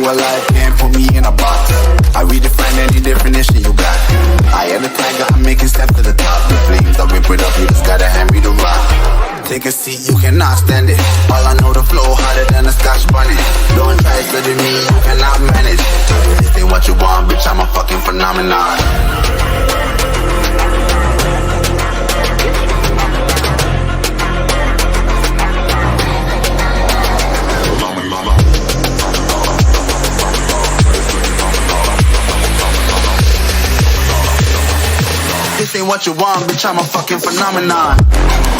alive, can't put me in a box. I redefine any definition you got. I am the tiger, I'm making steps to the top. The flames, I rip it up, you just gotta hand me the rock. Take a seat, you cannot stand it. All I know, the flow harder than a Scotch bunny. Don't try studying me, you cannot manage. This ain't what you want, bitch, I'm a fucking phenomenon. This ain't what you want, bitch, I'm a fucking phenomenon.